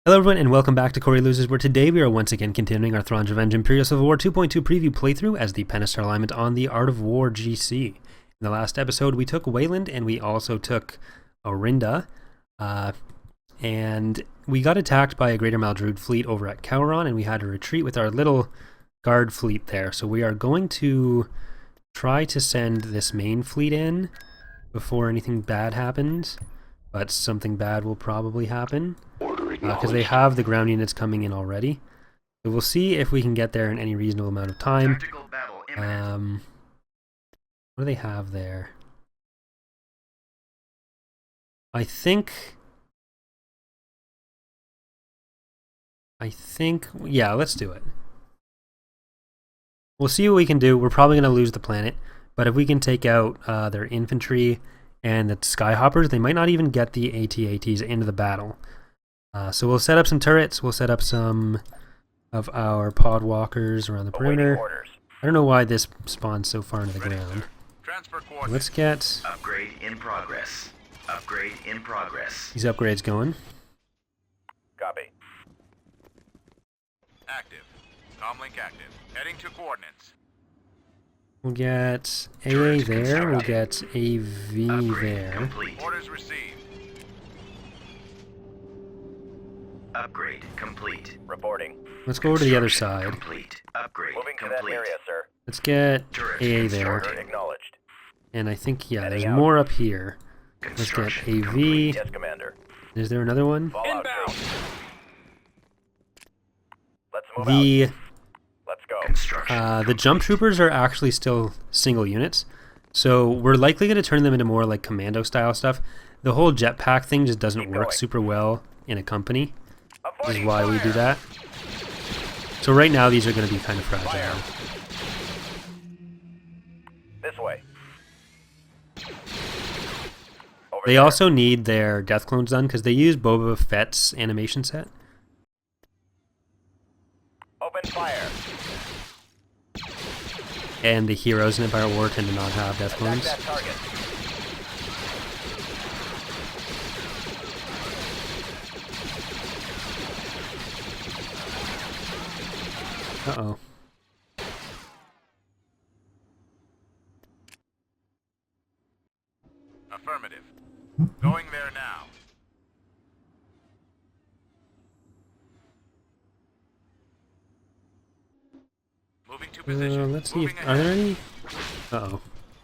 Hello everyone and welcome back to Corey Loses, where today we are once again continuing our Thrawn's Revenge Imperial Civil War 2.2 preview playthrough as the Pentastar alignment on the Art of War GC. In the last episode we took Wayland and we also took Orinda, and we got attacked by a Greater Maldruid fleet over at Cowron, and we had to retreat with our little guard fleet there. So we are going to try to send this main fleet in before anything bad happens, but something bad will probably happen. Because they have the ground units coming in already. So we'll see if we can get there in any reasonable amount of time. What do they have there? I think, yeah, let's do it. We'll see what we can do. We're probably going to lose the planet, but if we can take out their infantry and the Skyhoppers, they might not even get the AT-ATs into the battle. So we'll set up some turrets, we'll set up some of our pod walkers around the perimeter. I don't know why this spawns so far into the ground. Let's get upgrade in progress. Upgrade in progress. These upgrades going. Copy. Active. Comlink active. Heading to coordinates. We'll get AA there, we'll get AV upgrade there. Complete. Orders received. Upgrade complete. Reporting. Let's go over to the other side. Complete. Upgrade Moving to complete. that area, sir. Let's get Turret AA there. constructed. Acknowledged. And I think, yeah, there's Heading out. more up here. Let's get Construction AV. complete. Yes, Commander. Is there another one? Fallout Inbound. Let's move The out. Let's go. Construction the complete. jump troopers are actually still single units, so we're likely going to turn them into more like commando style stuff. The whole jetpack thing just doesn't Keep work going. super well in a company. This is Avoiding why we fire. do that. So right now these are going to be kind of fragile. This way. Over They there. also need their death clones done because they use Boba Fett's animation set. Open fire. And the heroes in Empire War tend to not have death Attack clones. that target. Uh-oh. Affirmative. Going there now. Moving to position. Let's see Moving if... Are there ahead. any... Uh-oh.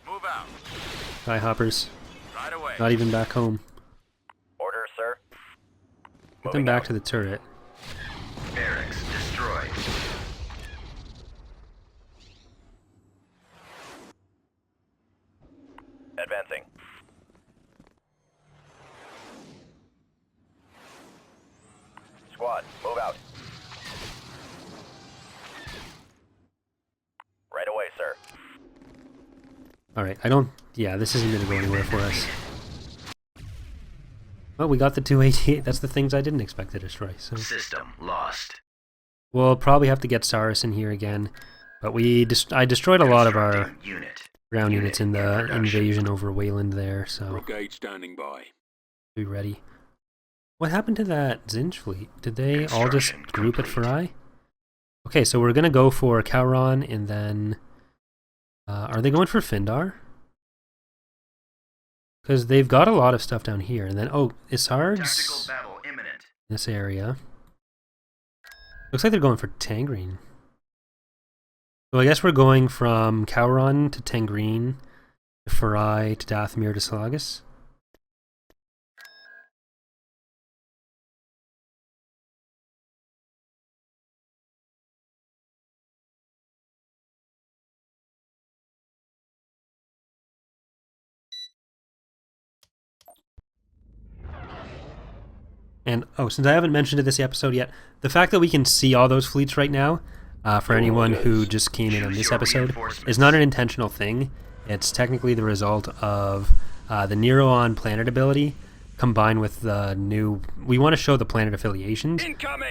Move out. Skyhoppers. Right away. Not even back home. Order, sir. Get them Moving back out. to the turret. Barracks destroyed. Advancing. Squad, move out. Right away, sir. Alright, I don't... Yeah, this isn't going to go anywhere for us. Well, we got the 288. That's the things I didn't expect to destroy. So System lost. we'll probably have to get Saris in here again. But I destroyed a lot of our Constructing unit. ground Unit units in in the production. invasion over Wayland there, so Brigade standing by. be ready. What happened to that Zsinj fleet? Did they all just Construction group at complete. Farai? Okay, so we're going to go for Cowron, and then... are they going for Findar? Because they've got a lot of stuff down here. And then, oh, Tactical Isard's battle imminent. in this area. Looks like they're going for Tangreen. So I guess we're going from Cowron to Tangreen, to Farai, to Dathomir, to Salagas. And, oh, since I haven't mentioned it this episode yet, the fact that we can see all those fleets right now, for anyone who just came in on this episode, is not an intentional thing. It's technically the result of the Nero-on planet ability combined with the new... We want to show the planet affiliations,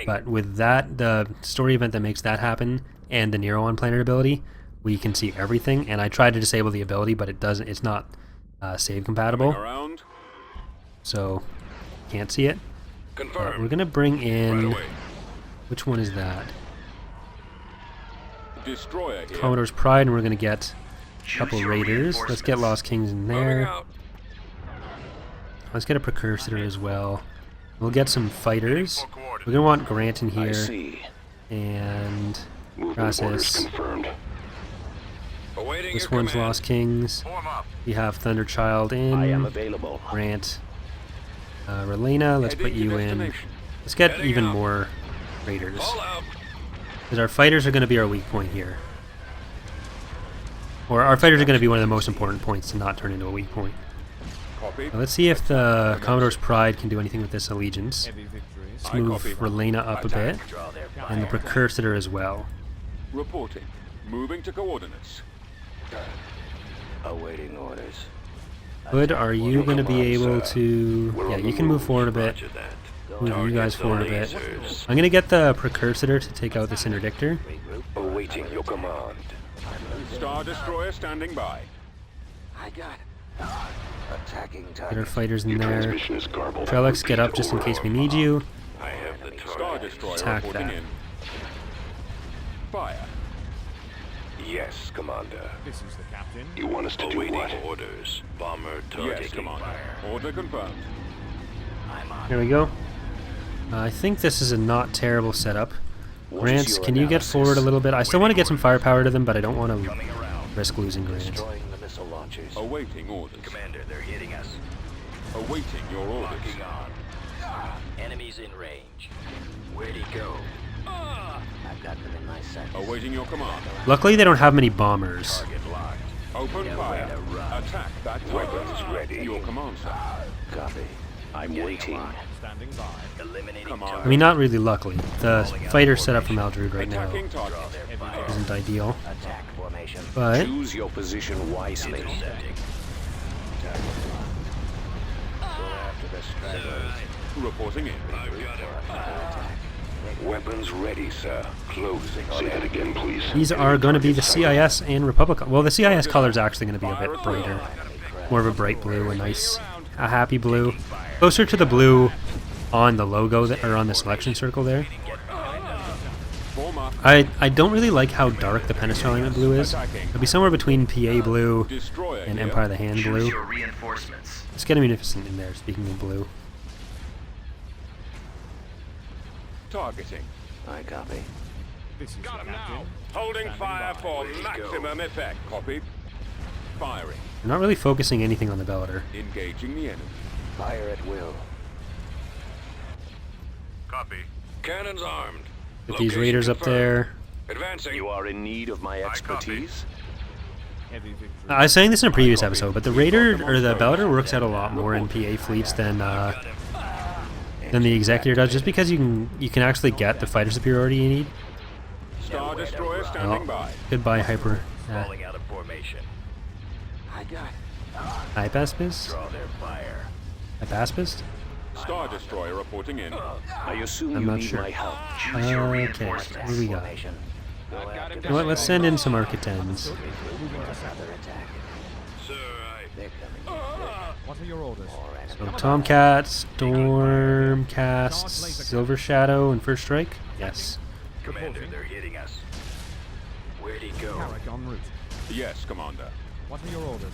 but with that, the story event that makes that happen, and the Nero-on planet ability, we can see everything. And I tried to disable the ability, but it doesn't. It's not save compatible, Around. so can't see it. Confirmed. We're gonna bring Right in... away. Which one is that? Destroyer here. Commodore's Pride, and we're gonna get a Choose couple your raiders. Let's get reinforcements. Lost Kings in Moving there. out. Let's get a Precursor as well. We'll get some fighters. For coordinates. We're gonna want Grant in I here, see. and Movement orders process. confirmed. Awaiting This your one's command. Lost Kings. Form up. We have Thunderchild I am in. available. Grant. Relena, let's put Heading to you in. destination. Let's get Heading even out. more raiders. All out. Because our fighters are going to be our weak point here. Or our fighters are going to be one of the most important points to not turn into a weak point. Copy. Now let's see if the Commodore's Pride can do anything with this Allegiance. Let's I move copy. Relena up a bit. Attack. And the Precursor as well. Reporting. Moving to coordinates. Awaiting orders. Hood, are you going to be able to... Yeah, you can move forward a bit. Move you guys forward a bit. I'm going to get the Precursor to take out this Interdictor. Awaiting your command. Star Destroyer standing by. I got attacking Get our target. fighters in there. Transmission is garbled. Trellix, get up just in case we need you. I have the Star Destroyer Attack reporting that. in. Fire. Yes, Commander. This is the captain. You want us to do what? orders. Bomber Yes, Commander. Order confirmed. Here we go. I think this is a not terrible setup. What is Grants, your can you get analysis? forward a little bit? I still want to get some firepower to them, but I don't want to Coming around. risk losing Grants. Destroying the missile launchers. Awaiting orders. Commander, they're hitting us. Awaiting your orders. Locking on. Enemies in range. Where'd he go? I've got them in my sights. Awaiting your command. Luckily, they don't have many bombers. Target locked. Open fire. way to run. Attack that Weapons target. ready. Your command, sir. Copy. I'm waiting. Standing by. Eliminating Come on. I target. mean, not really luckily. The fighter setup from Aldred right now Attacking target. isn't ideal. Attack formation. But Choose your position wisely. Intercepting. Go after the stragglers. Reporting in. Weapons ready, sir. Closing on it. Say that again, please. these are going to be the CIS and Republic. Well, the CIS color is actually going to be a bit brighter. More of a bright blue, a nice, a happy blue. Closer to the blue on the logo, or on the selection circle there. Form up. I don't really like how dark the Pentastar alignment blue is. It'll be somewhere between PA blue Destroyer and here. Empire of the Hand Choose blue. your reinforcements. Let's get a Munificent in there, speaking of blue. Targeting. I copy. This is the captain. Holding Standing fire by. for maximum effect. Copy. Firing. We're not really focusing anything on the Bellator. Engaging the enemy. Fire at will. Copy. Cannons armed. Get these raiders up there. Advancing. You are in need of my expertise? Heavy victory. I was saying this in a previous episode, but the Raider, or the Bellator, works out a lot more in PA fleets than the Executor does, just because you can actually get the fighter superiority you need. Star Destroyer standing Oh, by. goodbye, Hyper. Falling out of formation. I got Hypaspist? Draw their fire. Hypaspist? Star Destroyer reporting in. I assume I'm you not need sure. my help. Choose your Okay, reinforcements. what do we got? Formation. Go after You know what, let's send in some Architens. another attack. Sir, They're coming. What are your orders? So Tomcat, Stormcast, Silver Shadow, and First Strike? Yes. Commander, they're hitting us. Where'd he go? Carrick en route. Yes, Commander. What are your orders?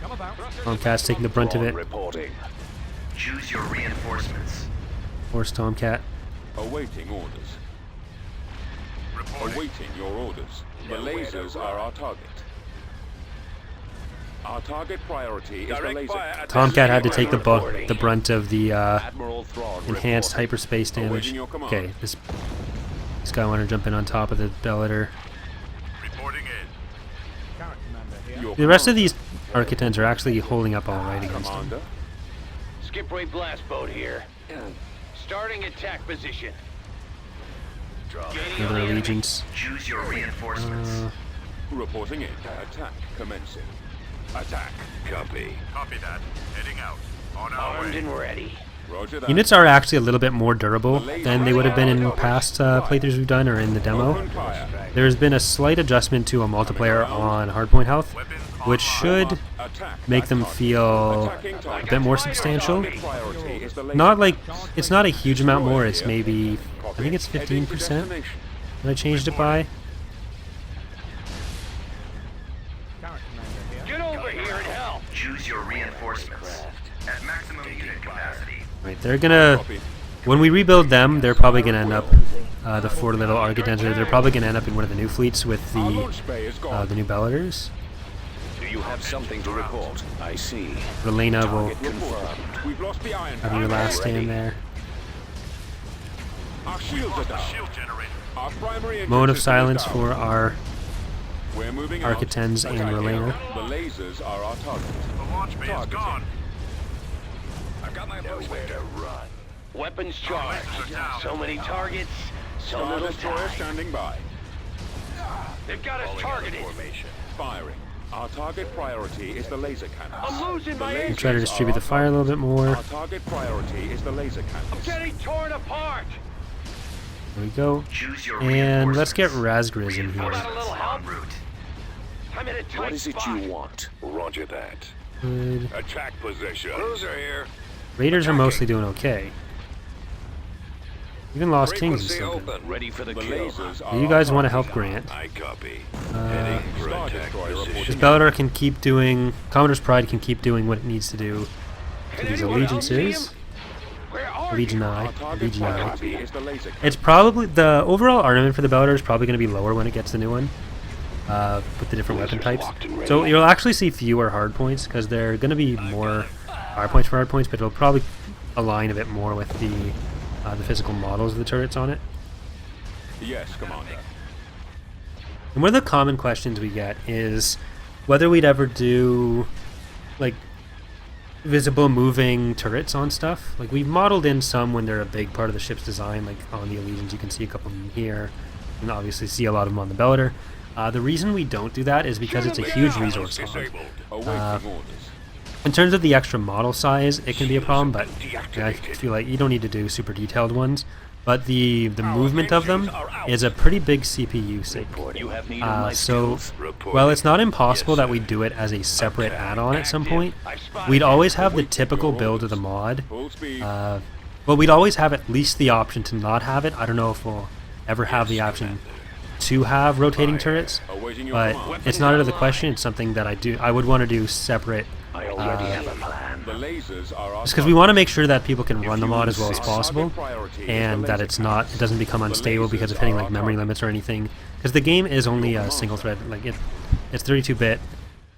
Come about. Tomcat's taking the brunt of Thrawn it. reporting. Choose your reinforcements. Force Tomcat. Awaiting orders. Awaiting your orders. The lasers are our target. Our target priority is the laser. Tomcat had to take the brunt of the Admiral Thrawn enhanced reporting. hyperspace damage. Awaiting your command. Okay, this guy wanted to jump in on top of the Bellator. Reporting in. Carrick commander here. Your The rest of command, these Architens are actually holding up all right against him. Commander. Skip ray blast boat here. Starting attack position. Draw their Gaining Another on the enemy. Allegiance. Choose your reinforcements. Reporting in. Attack commencing. Attack. Copy. Copy that. Heading out. On Armed and ready. Roger that. Units are actually a little bit more durable than they would have been in past playthroughs we've done or in the demo. Open fire. There's been a slight adjustment to a multiplayer on hardpoint health, which should make them feel a bit more substantial. Not like, it's not a huge amount more, it's maybe, I think it's 15% that I changed it by. Get over here and help. Choose your reinforcements at maximum unit capacity. Right, they're gonna, when we rebuild them, they're probably gonna end up, the 4 little Architecture, they're probably gonna end up in one of the new fleets with the new Bellators. Do you have something to report? I see. Relena will We've lost the iron. have your last stand there. Our shields are down. Shield generator. Our primary Mode of engine silence system is for down. our We're moving out. Architens and Attacking. Relena. The lasers are our target. The launch bay is gone. I've got my nowhere to run. Weapons charged. So many targets, so Star little destroyer time. standing by. They've got us targeted. Firing. Our target priority is the laser cannon. I'm losing my We'll engine. try to distribute the fire a little bit more. Our target priority is the laser cannon. I'm getting torn apart. There we go. Choose your And let's get reinforcements. Razgriz in How here. about a little help? En route. I'm in a tight What is it spot. you want? Roger that. Good. Attack position. Cruiser here. Raiders are mostly doing okay. Even Lost Kings is Frequency still good. open. Ready for the The kill. lasers Do are you our guys want to target. help Grant? I copy. Uh, For Star attack destroyer This reporting. Bellator can keep doing, Commodore's Pride can keep doing what it needs to do to Can these anyone else see allegiances. him? Where are Legion you? I, Our target Legii. priority is the laser cannon. It's probably, the overall armament for the Bellator is probably going to be lower when it gets the new one. With the different weapon types. So you'll actually see fewer hard points because there are going to be more hard points for hard points, but it'll probably align a bit more with the physical models of the turrets on it. Yes, Commander. And one of the common questions we get is whether we'd ever do like visible moving turrets on stuff. Like we've modeled in some when they're a big part of the ship's design, like on the Allegiance you can see a couple of them here, and obviously see a lot of them on the Bellator. The reason we don't do that is because it's a huge resource hog. Awaiting orders. In terms of the extra model size, it can be a problem, but I feel like you don't need to do super detailed ones. But the movement of them is a pretty big CPU sink. You have need of my So, skills. well, it's not impossible that we do it as a separate add-on at some point. We'd always have the typical build of the mod. Full speed. Well, we'd always have at least the option to not have it. I don't know if we'll ever have the option to have rotating turrets, Awaiting your but command. it's not out of the question. It's something that I would want to do separate. I already have a plan. The lasers are our Just because we want to make sure that people can run the mod as well as Our possible, target priority is and the that laser it's not, it doesn't become unstable because of hitting like memory limits or anything. Because the game is only a single thread, like it's 32-bit.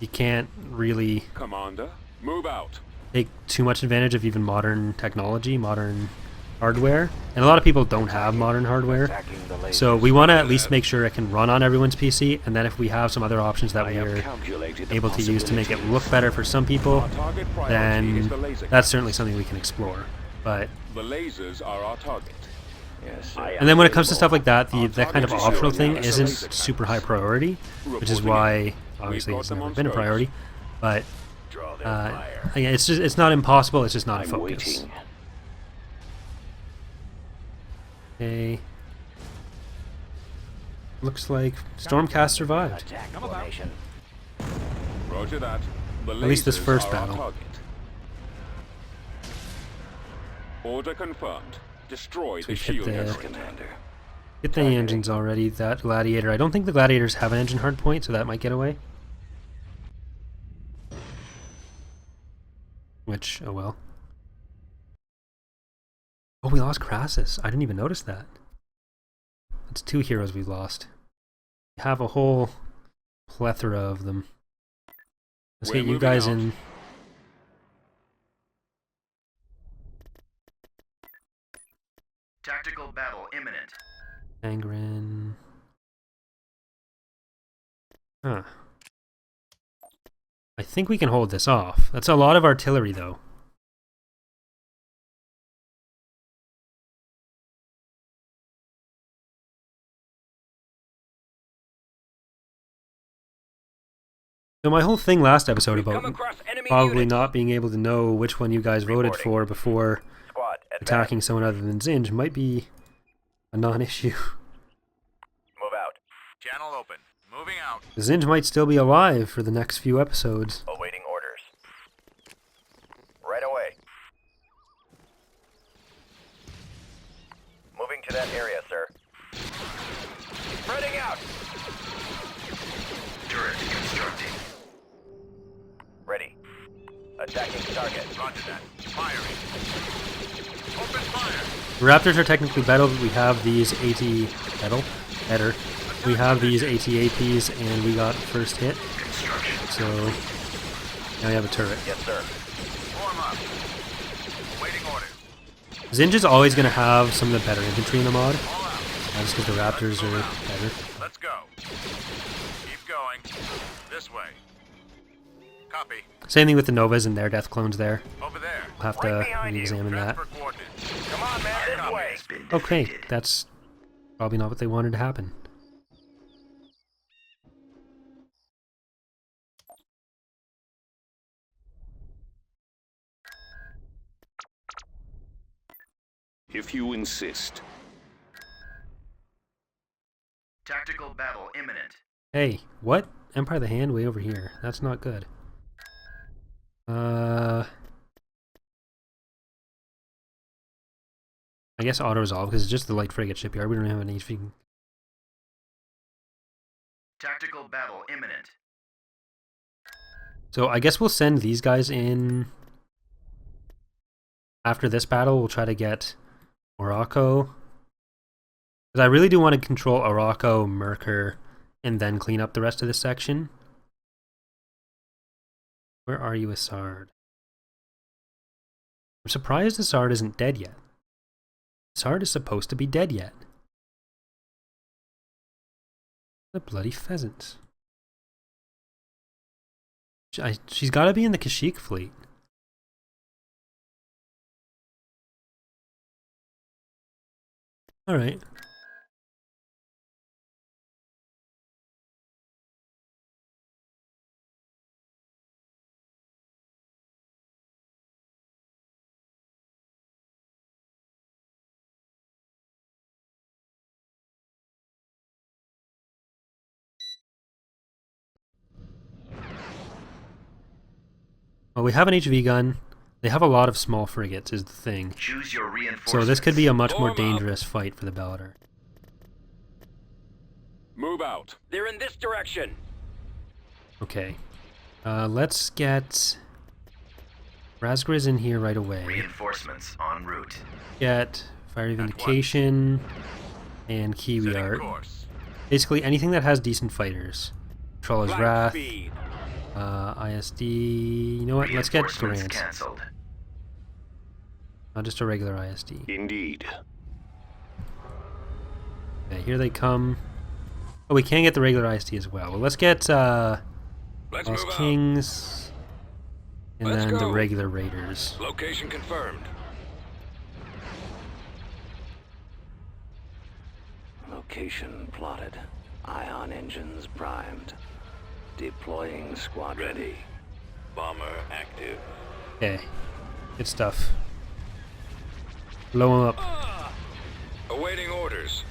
You can't really Commander, move out. take too much advantage of even modern technology, modern hardware, and a lot of people don't have modern hardware. So we want to at least make sure it can run on everyone's PC, and then if we have some other options that I we have are calculated the able to use to make it possibilities. look better for some people, Our target priority is the then laser that's certainly something we can explore. But The lasers are our target. Yes. and then when it comes to stuff like that, that kind of optional thing isn't super high priority, which is why obviously it's never been a priority. But Draw their fire. yeah, it's not impossible. It's just not a I'm focus. waiting. Okay. Looks like Stormcast survived. Attack formation. Roger that. The At least this lasers first are our battle. target. Order confirmed. Destroy So the we hit shield the- generator. Commander. Get the engines already. That Gladiator. I don't think the Gladiators have an engine hardpoint, so that might get away. Which, oh well. Oh, we lost Crassus. I didn't even notice that. It's 2 heroes we lost. We have a whole plethora of them. Let's We're get you moving guys out. in. Tactical battle imminent. Angren. Huh. I think we can hold this off. That's a lot of artillery, though. So my whole thing last episode about probably not being able to know which one you guys voted for before Squad, attacking someone other than Zsinj might be a non-issue. Move out. Channel open. Moving out. Zsinj might still be alive for the next few episodes. Awaiting orders. Right away. Moving to that area, sir. Spreading out. Turret constructing. Ready. Attacking target. Roger that. Firing. Open fire. Raptors are technically better, but we have these better. We have these AT-APs, and we got first hit. So now we have a turret. Yes, sir. Form up. Awaiting orders. Zsinj is always going to have some of the better infantry in the mod, All out. just because the Raptors are better. Let's go. Keep going. This way. Copy. Same thing with the Novas and their death clones there. Over there. We'll have to re-examine that. Transfer coordinates. Come on, man. This way. Okay, that's probably not what they wanted to happen. If you insist. Tactical battle imminent. Hey, what? Empire of the Hand way over here. That's not good. I guess auto-resolve, because it's just the light frigate shipyard. We don't have any HP. Tactical battle imminent. So I guess we'll send these guys in after this battle. We'll try to get Morocco. Because I really do want to control Morocco, Merkur, and then clean up the rest of this section. Where are you, Assard? I'm surprised Assard isn't dead yet. Assard is supposed to be dead yet. The bloody pheasants. She's got to be in the Kashyyyk fleet. Alright. Well, we have an HV gun. They have a lot of small frigates, is the thing. Choose your reinforcements. So this could be a much more dangerous fight for the Bellator. Move out. They're in this direction. Okay. Let's get Razgriz in here right away. Reinforcements en route. Get Fiery Vindication and Kiwi Setting Art. course. Basically anything that has decent fighters. Trolla's Flank Wrath, speed. ISD. You know what? Let's get Reinforcements Grant. cancelled. Not just a regular ISD. Indeed. Okay, here they come. Oh, we can get the regular ISD as well. Well, let's get Let's Lost move out. Kings and Let's then the go. regular Raiders. Location confirmed. Location plotted. Ion engines primed. Deploying squadron. Ready. Bomber active. Okay, good stuff. Blow them up. Awaiting orders.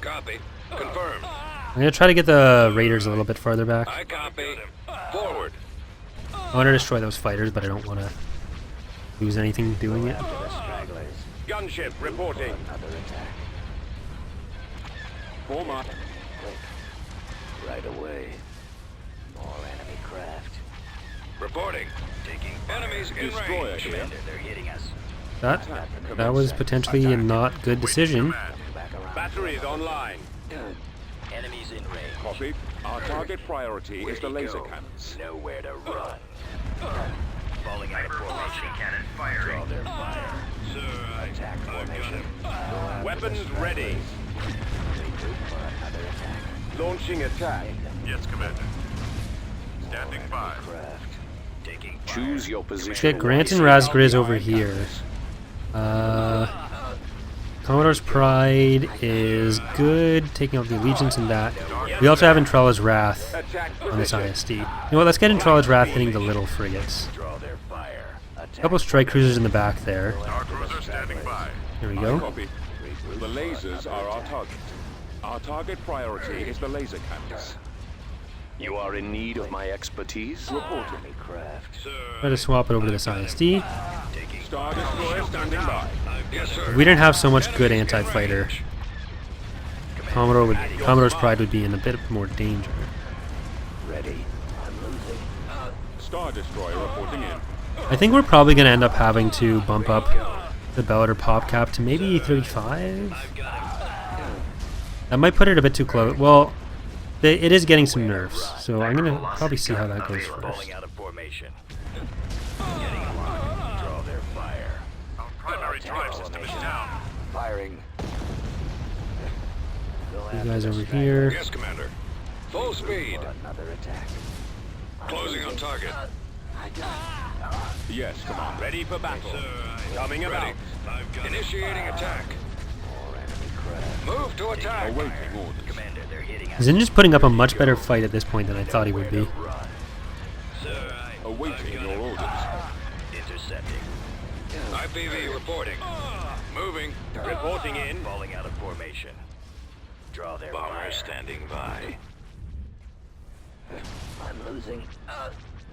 Copy. Confirmed. I'm gonna try to get the Raiders a little bit farther back. I copy. Forward. I want to destroy those fighters, but I don't want to lose anything doing it. Stragglers. Gunship reporting. Another attack. Form up. Right away. More enemy craft. Reporting. Taking Enemies in Destroyer range. here. Commander, they're hitting us. That was potentially a not good decision. Command. Back around. Batteries online. Enemies in range. Copy. Our target priority is the laser Go. cannons. Nowhere to run. Falling out of formation. Cannon firing. Draw their fire. Sir, Attack formation. Weapons ready. Regroup for another attack. Launching attack. Yes, Commander. Standing by. Craft. Taking fire. Choose your Let's position. get Grant and Razgriz over here. Commodore's Pride is good, taking out the Allegiance and that. We also have Entrella's Wrath Attack on this position. ISD. You know what, let's get Entrella's Wrath hitting the little frigates. Draw their fire. A Attack. couple strike cruisers in the back there. Our cruiser standing by. There we go. Copy. The lasers are our target. Our target priority is the laser cannons. You are in need of my expertise? Reporting. Craft. Try to swap it over to this ISD. Star Destroyer standing by. Yes, sir. If we didn't have so much good anti-fighter, Commodore's Pride would be in a bit more danger. Ready. I'm losing. Star Destroyer reporting in. I think we're probably going to end up having to bump up the Bellator pop cap to maybe 35. That might put it a bit too close. Well, it is getting some nerfs, so I'm going to probably see how that goes first. Falling out of formation. Getting a line. Draw their fire. Our primary drive system is down. Firing. You guys over here. Yes, Commander. Full speed. Another attack. Closing on target. Yes, Commander. Ready for battle. Coming about. Initiating attack. More enemy craft. Move to attack. Awaiting orders. Commander, they're hitting us. Zsinj is putting up a much better fight at this point than I thought he would be. Run. Sir, Awaiting your orders. intercepting. IPV reporting. Moving. Reporting in. Falling out of formation. Draw their Bomber fire. standing by. I'm losing.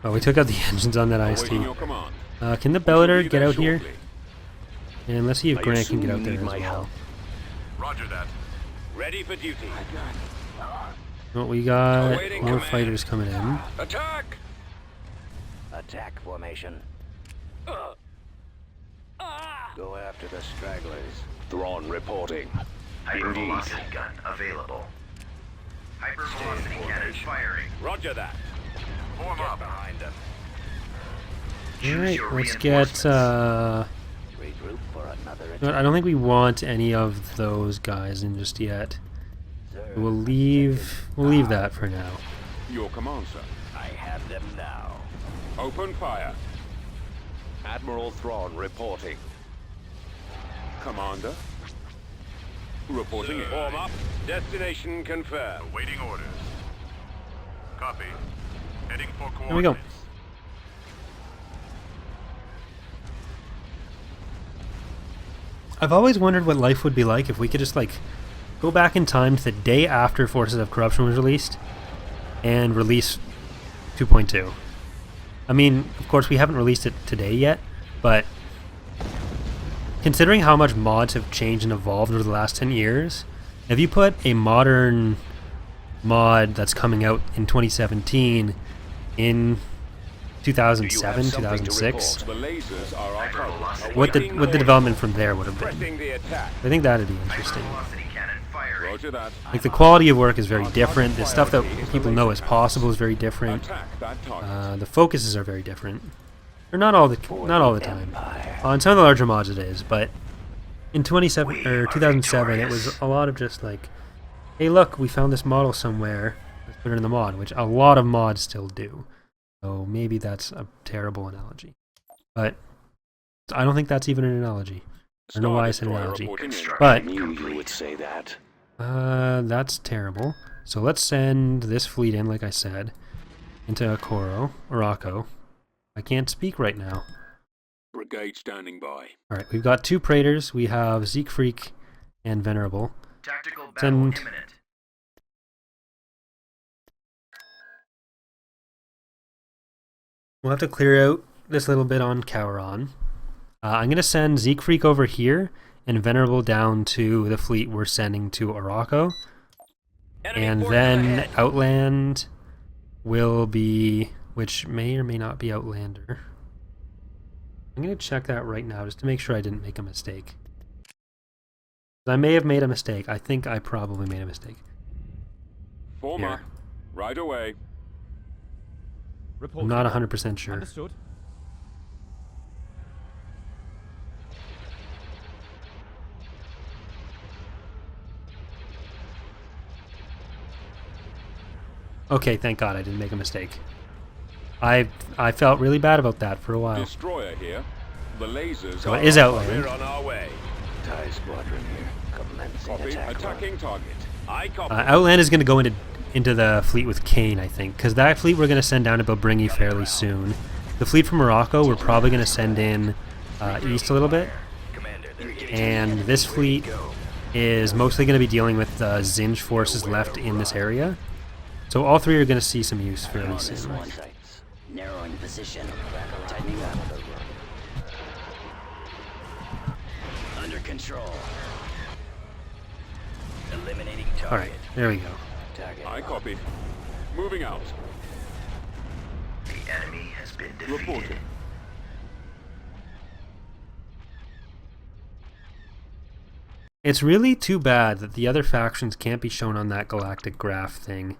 Oh, we took out the engines on that IST. Awaiting your command. Can the We shall Bellator be get there out here? shortly. And let's see if I Grant can get assume out you there need as my well. help. Roger that. Ready for duty. Well, we got Awaiting more command. fighters coming in. Attack! Attack formation. Go after the stragglers. Thrawn reporting. Indeed. gun available. Hypervelocity cannon firing. Roger that. Form Get up. behind them. Alright, your let's get, reinforcements. Regroup for another you know what, attack. I don't think we want any of those guys in just yet. Sir, We'll leave that for now. Your command, sir. I have them now. Open fire. Admiral Thrawn reporting. Commander. Reporting in. Form up. Destination confirmed. Awaiting orders. Copy. Heading for coordinates. There we go. I've always wondered what life would be like if we could just, like, go back in time to the day after Forces of Corruption was released and release 2.2. I mean, of course, we haven't released it today yet, but considering how much mods have changed and evolved over the last 10 years, if you put a modern mod that's coming out in 2017 in 2007, 2006, The lasers are our target. what the development from there would have been. Pressing the attack. I think that'd be interesting. Hypervelocity cannon firing. Roger that. Like, the quality of work is very different. The stuff that people know is possible is very different. Attack that target. The focuses are very different. Or not all the time. On some of the larger mods it is, but in 2007 it was a lot of just like, hey, look, we found this model somewhere. Let's put it in the mod, which a lot of mods still do. So maybe that's a terrible analogy, but I don't think that's even an analogy. I don't know why I said Destroyer analogy, reporting in. but Knew you would say that. that's terrible. So let's send this fleet in, like I said, into Oraco. I can't speak right now. Brigade standing by. Alright, we've got two Praetors. We have Siegfried and Venerable. Tactical battle Send- imminent. We'll have to clear out this little bit on Cauron. I'm going to send Siegfried over here and Venerable down to the fleet we're sending to Oraco. Enemy And forces then ahead. Outland will be, which may or may not be Outlander. I'm going to check that right now just to make sure I didn't make a mistake. I may have made a mistake. I think I probably made a mistake. Form Here. up. Right away. I'm Reporting. not 100% sure. Understood. Okay, thank God I didn't make a mistake. I felt really bad about that for a while. Destroyer here. The lasers So are it is our Outland. We're on our way. TIE squadron here. Commencing Copy. attack. Attacking target. I copy. Outland is going to go into the fleet with Kane, I think, because that fleet we're going to send down to Bilbringi fairly soon. The fleet from Morocco we're probably going to send in east a little bit, Commander, they're hitting and this fleet is mostly going to be dealing with the Zsinj forces left in this area. So all three are going to see some use fairly soon. Narrowing position. Tightening up. Under control. Eliminating target. Alright, there we go. Target. I copy. Moving out. The enemy has been defeated. Reporting. It's really too bad that the other factions can't be shown on that galactic graph thing.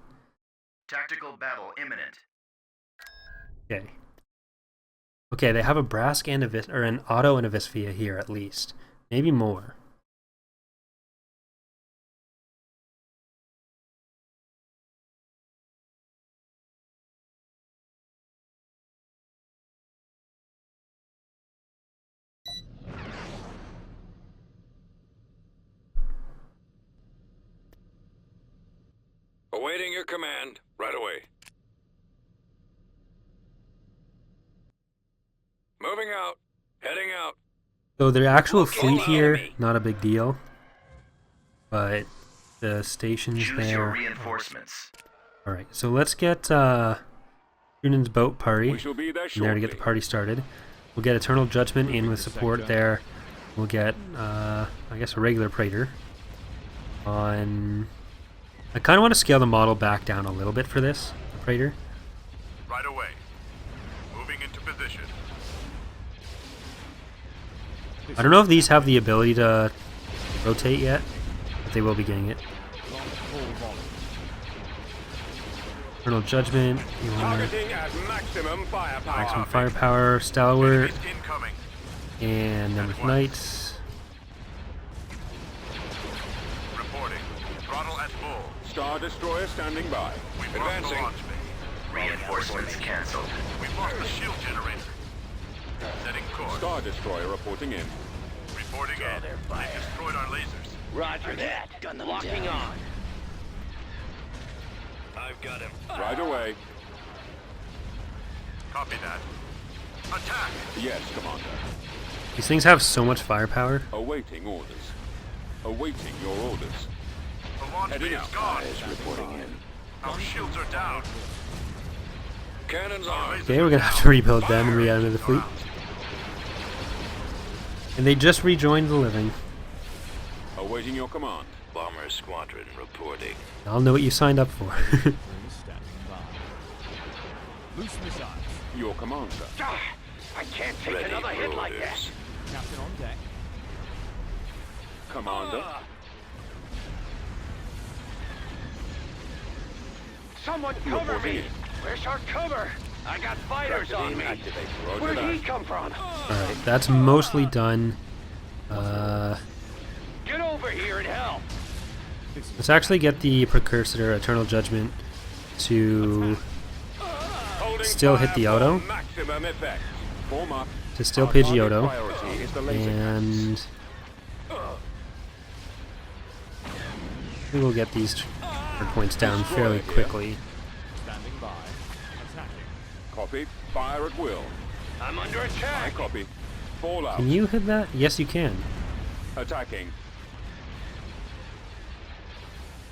Tactical battle imminent. Okay. Okay, they have a Brask and an Auto and a Visvia here at least. Maybe more. Awaiting your command. Right away. Moving out. Heading out. So their actual fleet here, not a big deal. But the stations Choose your there. reinforcements. Alright, so let's get Runan's boat party We shall be there in shortly. there to get the party started. We'll get Eternal Judgment in with support there. We'll get, I guess, a regular Praetor. I kind of want to scale the model back down a little bit for this, the Praetor. Right away. Moving into position. I don't know if these have the ability to rotate yet, but they will be getting it. Eternal Judgment, Targeting at maximum firepower. maximum firepower, Stalwart, Enemies incoming. and then with Knights. Reporting. Throttle at full. Star Destroyer standing by. We've advancing. The launch bay. Reinforcements cancelled. We've lost the shield generator. Setting course. Star Destroyer reporting in. Reporting in. They destroyed our lasers. Roger that. Gun them Locking down. on. I've got him. Right away. Copy that. Attack! Yes, Commander. These things have so much firepower. Awaiting orders. Awaiting your orders. The launch bay is gone. Reporting in. Our shields are down. Cannons on. Okay, we're gonna have to rebuild them and re-animate the fleet. And they just rejoined the living. Awaiting your command. Bomber Squadron reporting. I'll know what you signed up for. Standing by. Loose missiles. Your command, sir. Ah, I can't take another hit like that. Captain on deck. Commander. Someone cover me. Where's our cover? I got fighters on me. Where'd he come from? Alright, that's mostly done. Get over here and help. Let's actually get the Precursor Eternal Judgment to still hit the auto, Maximum effect. Form up. to still Our Pidgeotto, target priority is the laser and we will get these points down fairly quickly. Standing by. Attacking. Copy. Fire at will. I'm under I attack. copy. Fall out. Can you hit that? Yes, you can. Attacking.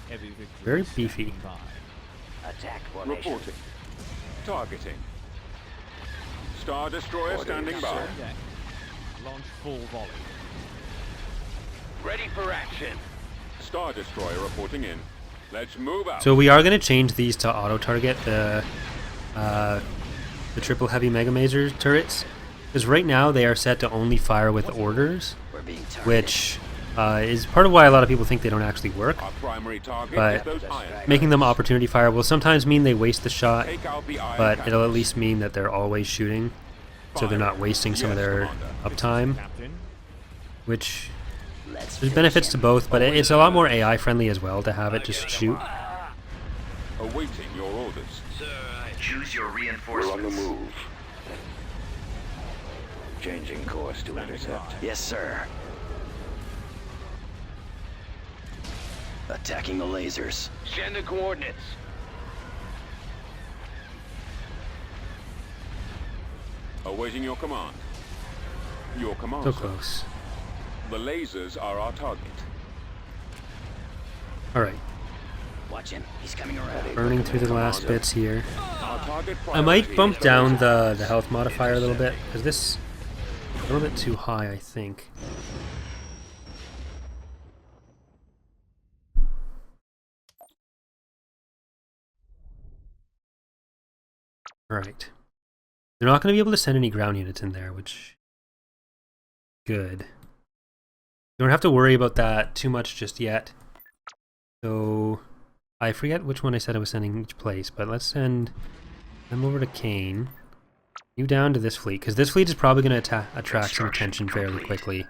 Heavy victory. Very standing beefy. by. Attack formation. Reporting. Targeting. Star Destroyer standing by. On deck. Launch full volley. Ready for action. Star Destroyer reporting in. Let's move out. So we are going to change these to auto-target the triple heavy Mega Mazer turrets, because right now they are set to only fire with orders, We're being targeted. which is part of why a lot of people think they don't actually work. Our primary target But is those iron. Making them opportunity fire will sometimes mean they waste the shot, Take out the iron but it'll at cannons. least mean that they're always shooting, so they're not wasting some of Yes, their Commander. uptime, Captain. which Let's there's finish benefits to him. both, but it's a lot more AI friendly as well to have it just shoot. Awaiting your orders. Choose your We're on the reinforcements. move. Changing course to intercept. Yes, sir. Attacking the lasers. Send the coordinates. Awaiting your command. Your command, So sir. close. The lasers are our target. Alright, Watch him. He's coming around. burning through the last bits here. Our target I might priority bump is down the health modifier a little bit, because this is a little bit too high, I think. Alright. They're not going to be able to send any ground units in there, which... good. You don't have to worry about that too much just yet. So... I forget which one I said I was sending each place, but let's send them over to Kane. You down to this fleet, because this fleet is probably going to attract some attention fairly quickly.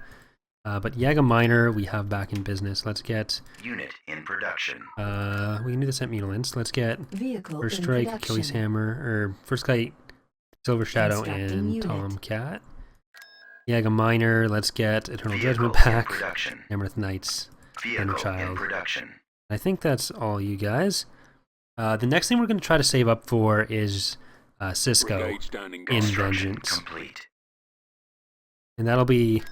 But Yaga Minor we have back in business. Let's get... Unit in production. we can do the Sentinelants. Let's get Vehicle First in Strike, production. Achilles Hammer, or First Kite, Silver Shadow, Constructing and unit. Tomcat. Yaga Minor, let's get Eternal Vehicle Judgment in back. production. Amarith Knights, Vehicle in Child. production. I think that's all you guys. The next thing we're going to try to save up for is Cisco brigade standing in guard. Construction Vengeance. complete. And that'll be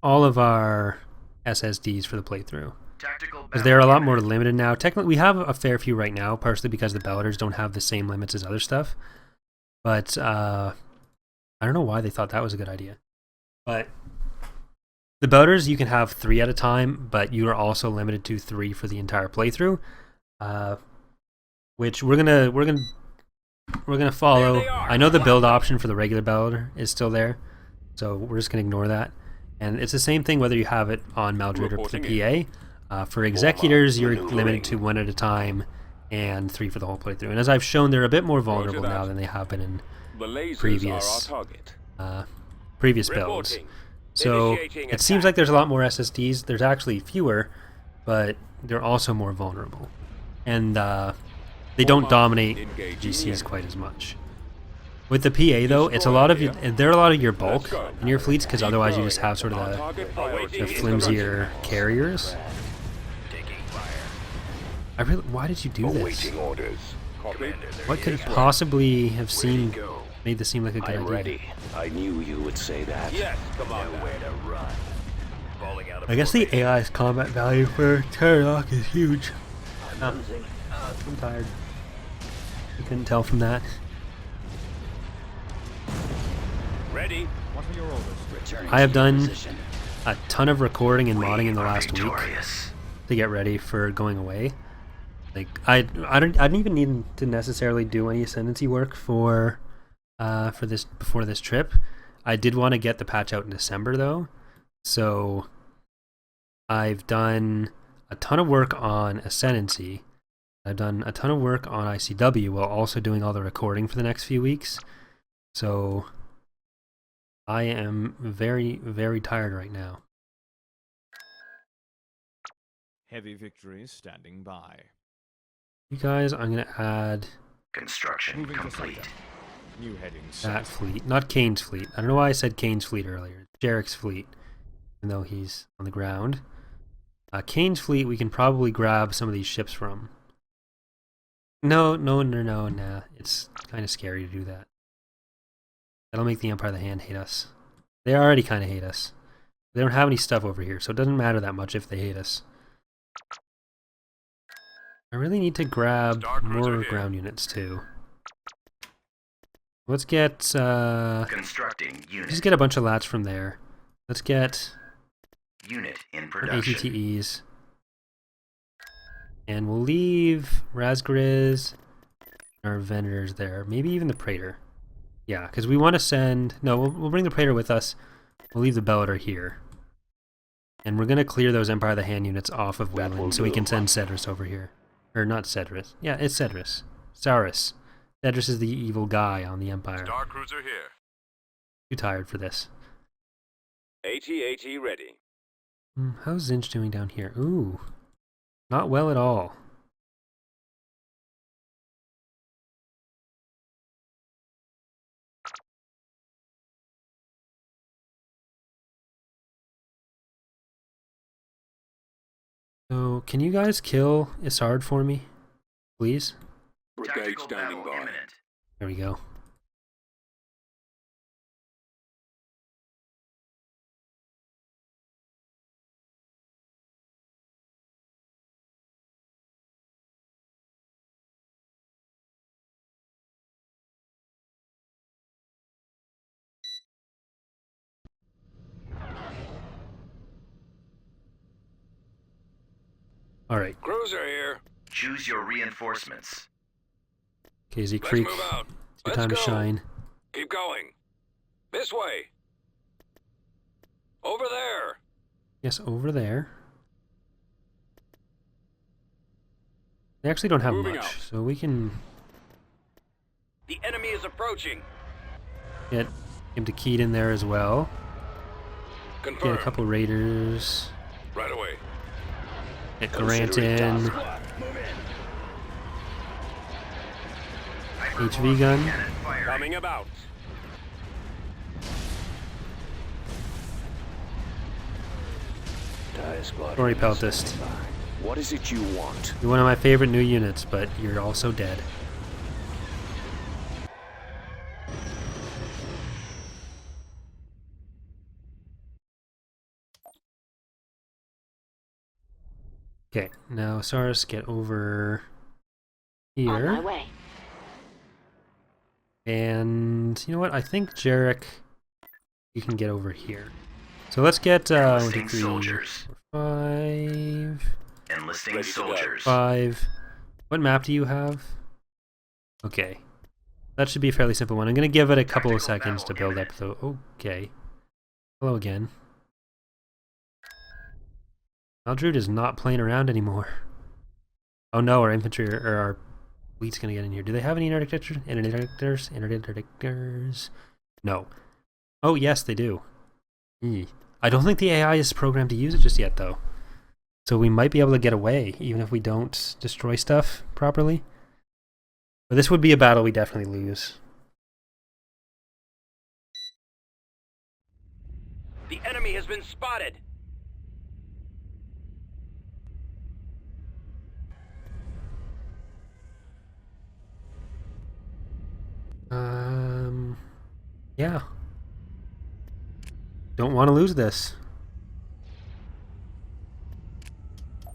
all of our SSDs for the playthrough. Tactical Because they're a lot more imminent. limited now. Technically, we have a fair few right now, partially because the Bellators don't have the same limits as other stuff. But I don't know why they thought that was a good idea. But the Bellators, you can have 3 at a time, but you are also limited to 3 for the entire playthrough. Which we're gonna follow. I know the build option for the regular Bellator is still there, so we're just gonna ignore that. And it's the same thing whether you have it on Maldred or the PA. For Executors, you're limited to 1 at a time and 3 for the whole playthrough. And as I've shown, they're a bit more vulnerable now than they have been in The lasers previous are our target. previous builds. Reporting. So Initiating it seems attack. like there's a lot more SSDs. There's actually fewer, but they're also more vulnerable. And they don't dominate Engaging GCs unit. quite as much. With the PA though, it's a lot of they're a lot of your bulk in your fleets, because otherwise you just have sort of Our the target priority is flimsier carriers. Taking fire. Why did you do this? Awaiting orders. Copy. What could possibly have made this seem like a good I'm idea? ready. I knew you would say that. Yes, come on. Nowhere to run. Falling out of I guess the formation. AI's combat value for Terralock is huge. I'm tired. You couldn't tell from that. Ready. What are your orders? Returning I have to your done position. a ton of recording and modding in the We are last week victorious. to get ready for going away. Like I didn't even need to necessarily do any ascendancy work for this before this trip. I did want to get the patch out in December though, so I've done a ton of work on ascendancy. I've done a ton of work on ICW while also doing all the recording for the next few weeks. So I am very, very tired right now. Heavy victories standing by. You guys, I'm gonna add Construction Moving to complete. sector. New heading that set. fleet, not Kane's fleet. I don't know why I said Kane's fleet earlier. Jarek's fleet, even though he's on the ground. Kane's fleet, we can probably grab some of these ships from. No, nah. It's kind of scary to do that. That'll make the Empire of the Hand hate us. They already kind of hate us. They don't have any stuff over here, so it doesn't matter that much if they hate us. I really need to grab Star Cruiser more here. ground units too. Let's get Constructing unit. just get a bunch of lats from there. Let's get Unit in our production. ATTEs. And we'll leave Razgriz and our vendors there. Maybe even the Praetor. Yeah, because we want to send... No, we'll bring the Praetor with us. We'll leave the Bellator here. And we're going to clear those Empire of the Hand units off of That will Wayland so we do. can send Cedrus over here. Or not Cedrus. Yeah, it's Cedrus. Saurus. Cedrus is the evil guy on the Empire. Star Cruiser here. Too tired for this. AT-AT ready. How's Zsinj doing down here? Ooh. Not well at all. So, can you guys kill Isard for me? Please? Brigade Tactical standing battle by. imminent. There we go. Alright. Cruiser here. Choose your reinforcements. KZ Let's Creek. move out. It's your Let's time to go. shine. Keep going. This way. Over there. Yes, over there. They actually don't have Moving much, out. so we can The enemy is approaching. get him to Keat in there as well. Get Confirmed. a couple raiders. Right away. Get Grant in. HV gun. Coming about. Sorry, Peltist. What is it you want? You're one of my favorite new units, but you're also dead. Okay, now Saurus, get over here. On my way. And you know what? I think Jarek, you can get over here. So let's get 1, 2, 3, 4, 5. Enlisting Ready to go. soldiers. 5. What map do you have? Okay. That should be a fairly simple one. I'm going to give it a couple of Tactical seconds to battle build up, though. Okay. Hello again. Aldrude is not playing around anymore. Oh no, our infantry or our fleet's going to get in here. Do they have any interdictors? Interdictors? No. Oh, yes, they do. I don't think the AI is programmed to use it just yet, though. So we might be able to get away, even if we don't destroy stuff properly. But this would be a battle we definitely lose. The enemy has been spotted. Yeah. Don't want to lose this.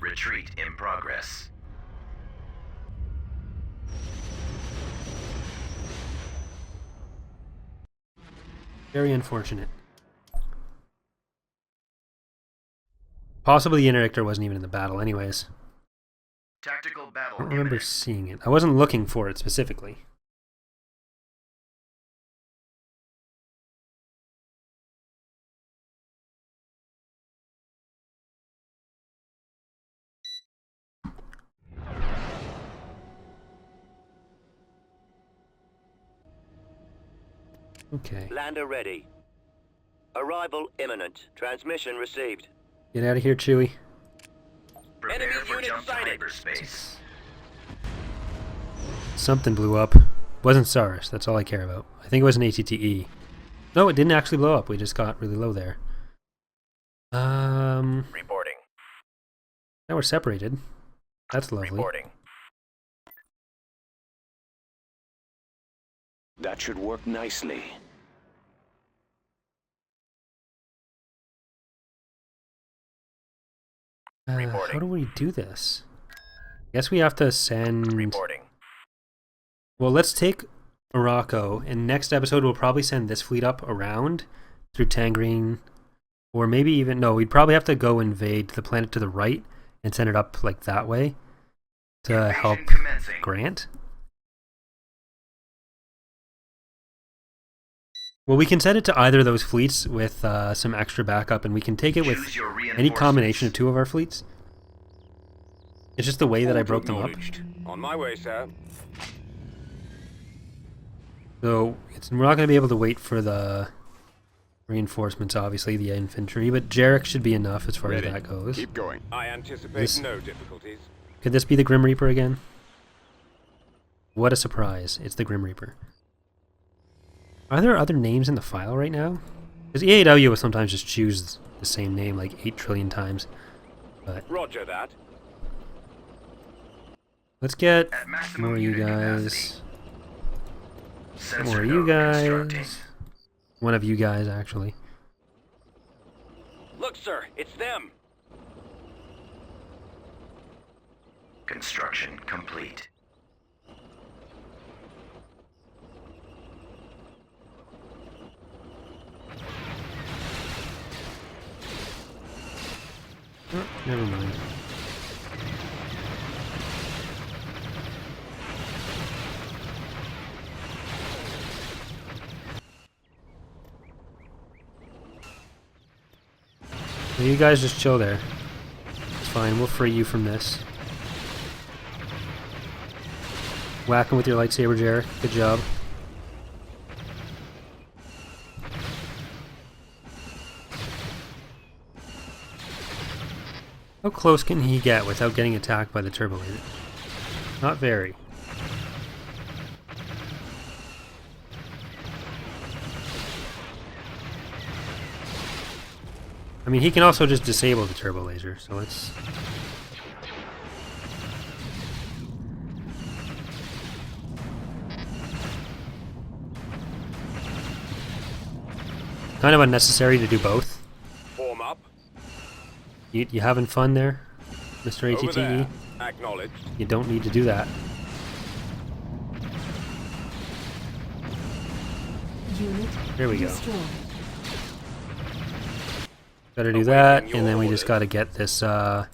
Retreat in progress. Very unfortunate. Possibly the interdictor wasn't even in the battle anyways. Tactical I battle don't remember imminent. seeing it. I wasn't looking for it specifically. Okay. Lander ready. Arrival imminent. Transmission received. Get out of here, Chewie. Prepare Enemy for unit jump to sighted. hyperspace. Something blew up. Wasn't Saurus, that's all I care about. I think it was an ATTE. No, it didn't actually blow up. We just got really low there. Reporting. Now we're separated. That's lovely. Reporting. That should work nicely. How do we do this? Guess we have to send... Reporting. Well, let's take Morocco, and next episode we'll probably send this fleet up around through Tangrene, or maybe even... No, we'd probably have to go invade the planet to the right and send it up like that way to help commencing. Grant. Well, we can send it to either of those fleets with some extra backup, and we can take it with Choose your any combination of reinforcements. two of our fleets. It's just the way that I broke them up. Acknowledged. On my way, sir. So we're not going to be able to wait for the reinforcements, obviously, the infantry, but Jarek should be enough as far Ready. as that goes. Keep going. I anticipate This- no difficulties. Could this be the Grim Reaper again? What a surprise. It's the Grim Reaper. Are there other names in the file right now? Because EAW will sometimes just choose the same name like 8 trillion times. But Roger that. let's get At maximum more of you unit guys. capacity. Sensor More of you node constructing. guys. One of you guys, actually. Look, sir, it's them. Construction complete. Oh, never mind. You guys just chill there. It's fine, we'll free you from this. Whack him with your lightsaber, Jarek. Good job. How close can he get without getting attacked by the turbo laser? Not very. I mean, he can also just disable the turbo laser, so it's... kind of unnecessary to do both. Form up. You having fun there, Mr. Over ATTE? there. Acknowledged. You don't need to do that. Unit There we go. destroyed. Gotta do that, and then we just gotta get this Open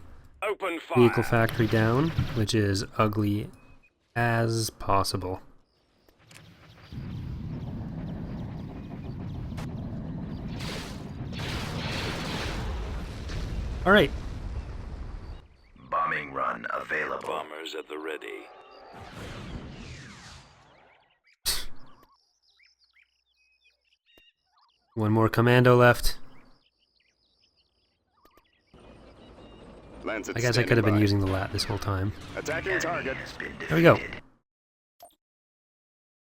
fire. vehicle factory down, which is ugly as possible. Alright. Bombing run available. Bombers at the ready. One more commando left. I guess I could have been using the lat this whole time. Attacking target. There we go.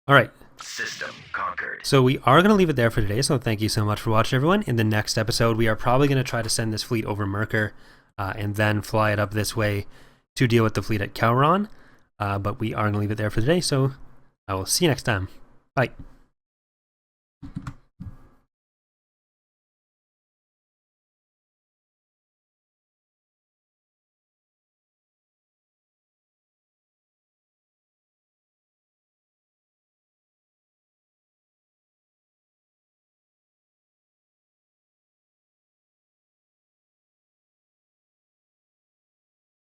Alright. System conquered. So we are going to leave it there for today, so thank you so much for watching, everyone. In the next episode, we are probably going to try to send this fleet over Merkur, and then fly it up this way to deal with the fleet at Cowron. But we are going to leave it there for today, so I will see you next time. Bye.